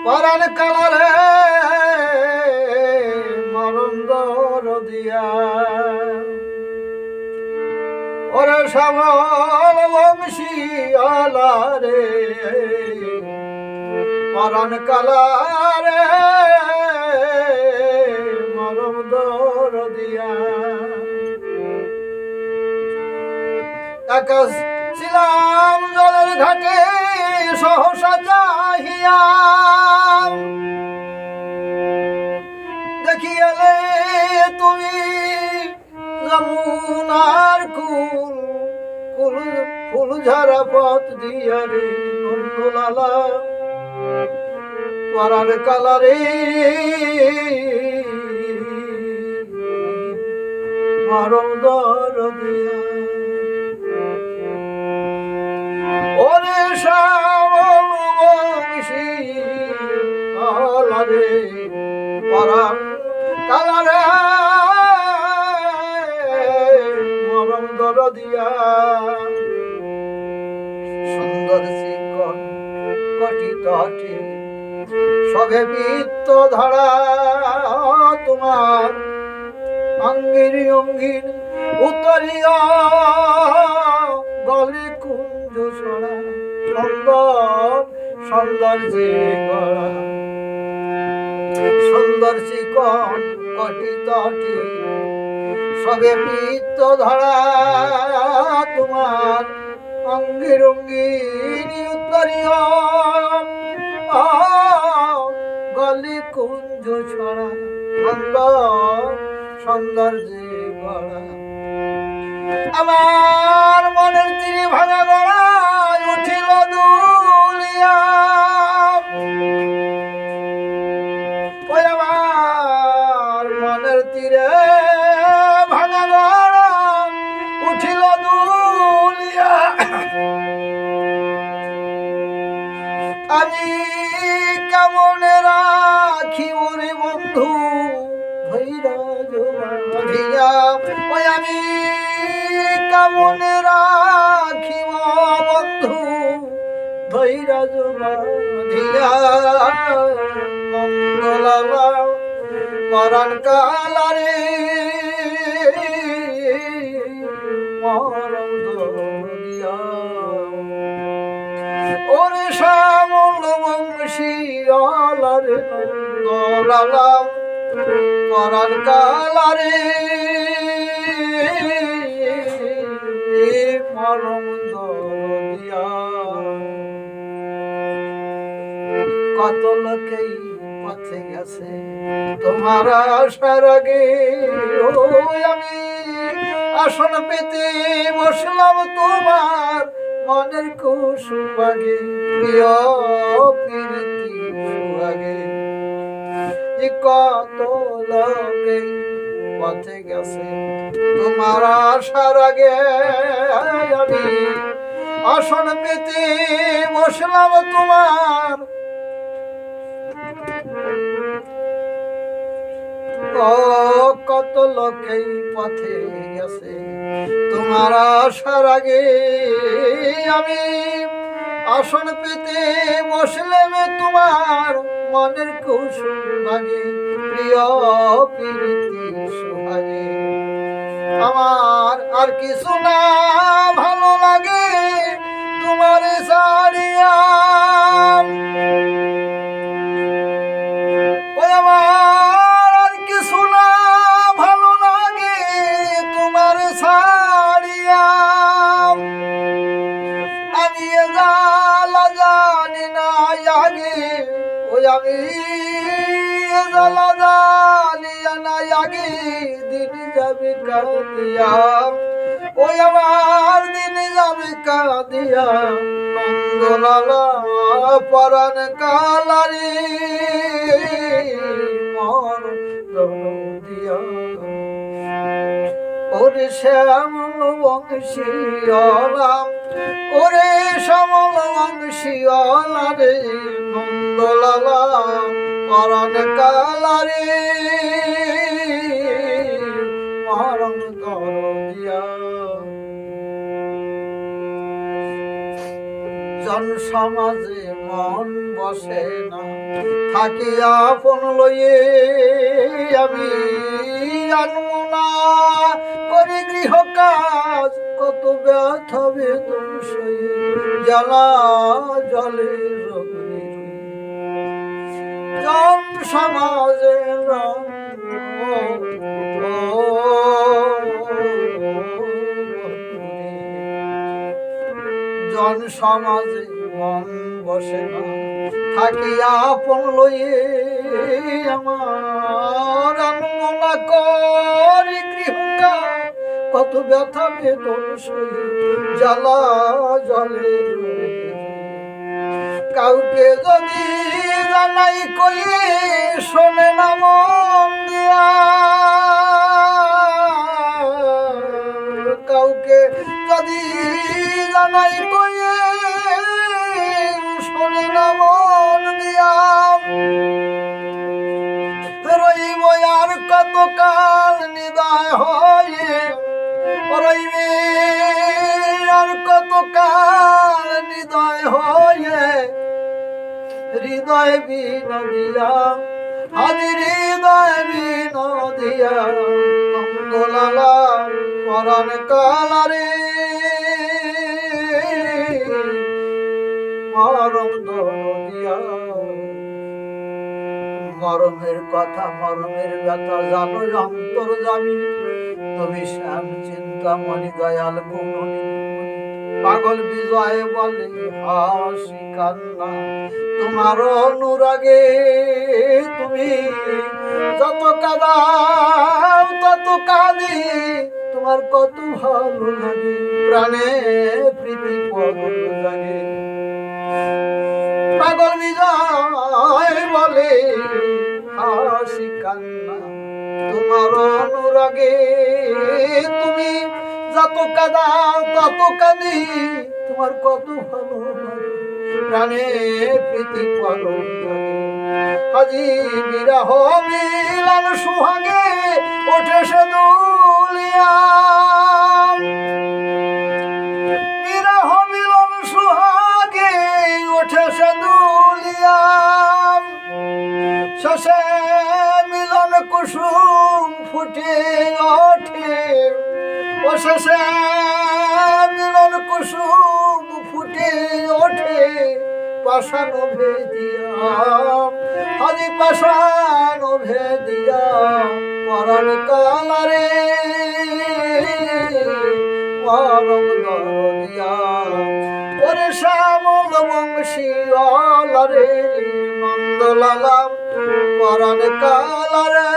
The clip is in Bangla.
পরাণ কালারে মরন্দর দিয়া ওরে শ্যামল বংশী আলারে পরাণ কালারে মরন্দর দিয়া আকাশ ছিলাম জলের ঘাটে সহসা চাহিয়া দেখিয়ালে তুমি যমুনার কুল কুল ফুল ঝাড়া পথ দিয়া রে নন্দলালা পরাণ কালারে মরন্দর দিয়া ওরে শ্যামল বংশী আলারে পরাণ কালারে মরন্দর দিয়া সুন্দর চিকন কটি তটে সবে বৃত্ত ধরা তোমার অঙ্গির অঙ্গির উত্তরীয় গলে কুঞ্জ ছড়া সুন্দর সুন্দর যে গড়া সুন্দর চিকন কটি তটে সবে বৃত্ত ধরা তোমার অঙ্গির অঙ্গির উত্তরীয় গলে কুঞ্জ ছড়া সুন্দর সুন্দর যে গড়া আমার মনের তীরে ভাঙা গড়ায় উঠিল দুলিয়া ওই আমার মনের তীরে ভাঙা গড়া উঠিল দুলিয়া আমি কেমন রাখি ওরে বন্ধু ধৈর্য বাঁধিয়া ওই আমি কেমন রাখিব বন্ধু ধৈর্য বাঁধিয়া মঙ্গলালা পরাণ কালারে মরন্দর দিয়া ওরে শ্যামল বংশী আলারে নন্দলালা পরাণ কালারে মরন্দর দিয়া কত লোকেই পথে গেছে তোমার আসার আগে আমি আসন পেতে বসলাম তোমার মনের কুসুমাগে প্রিয় প্রীতি সুহাগে কত লোকে পথে গেছে তোমার আসার আগে আমি আসন পেতে বসলাম তোমার কত লোকেই পথে গেছে তোমার আসার আগে আমি আসন পেতে বসলাম তোমার মনের কুসুম ভাগে প্রিয় প্রীতি সুহাগে আমার আর কিছু না ভালো লাগে তোমার সারিয়া ওই আমার আর কিছু না ভালো লাগে তোমার সারিয়া আমি জালা জানি না আগে ওই আমি জালা জানিয়া না আগে দিন যাবে কাঁদিয়া ওই আমার দিন যাবে কাঁদিয়া নন্দলালা পরাণ কালারে মরন্দর দিয়া ওরে শ্যামল বংশী আলাম ওরে শ্যামল বংশী আলারে নন্দলালা পরাণ কালারে মরন্দর দিয়া সমাজে মন বসে না, থাকি আপন লইয়ে আমি আনমো না, করি গৃহ কাজ কত ব্যথা বেদন সয়ে, জ্বালা জলে রোগে জন সমাজে জন সমাজে মন বসে না, থাকি আপন লইয়ে আমার আনমনা করি গৃহকা কত ব্যথা বেদন সয়ে, জ্বালা জলে কাউকে যদি জানাই কইয়ে শোনে না মন দিয়া, কাউকে যদি জানাই কইয়ে শোনে না মন দিয়া, রইব আর কত কাল নিদায় হয়ে, রইবে আর কত কাল নিদয় হয়ে, হৃদয় বিনোদিয়া আজি হৃদয় বিনোদিয়া, মঙ্গলালা পরাণ কালারে মরম দিয়া। মরমের কথা মরমের ব্যথা জানো অন্তর জামি, তুমি শ্যাম চিন্তামণি দয়াল গুণনী, পাগল বিজয় বলে হাসি কান্না তোমার অনুরাগে, তুমি যত কাঁদাও তত কাঁদি, তোমার কত ভালো লাগে, প্রাণে প্রীতি পাগল লাগে। পাগল বিজয় বলে হাসি কান্না তোমার অনুরাগে, তুমি যত কাঁদাও তত কাঁদি, তোমার কত ভালো লাগে, প্রাণে প্রীতি পাগল লাগে। আজি বিরহ মিলন সুহাগে ওঠে সে দুলিয়া, বিরহ মিলন সুহাগে ওঠে সে দুলিয়া, শেষে মিলন কুসুম ফুটে ওঠে, ও শেষে মিলন কুসুম ফুটে ওঠে, পাষাণ ভেদিয়া আজি পাষাণ ভেদিয়া, পরাণ কালারে মরম দিয়া, ওরে শ্যামল বংশীওয়ালা রে নন্দলালা, পরাণ কালারে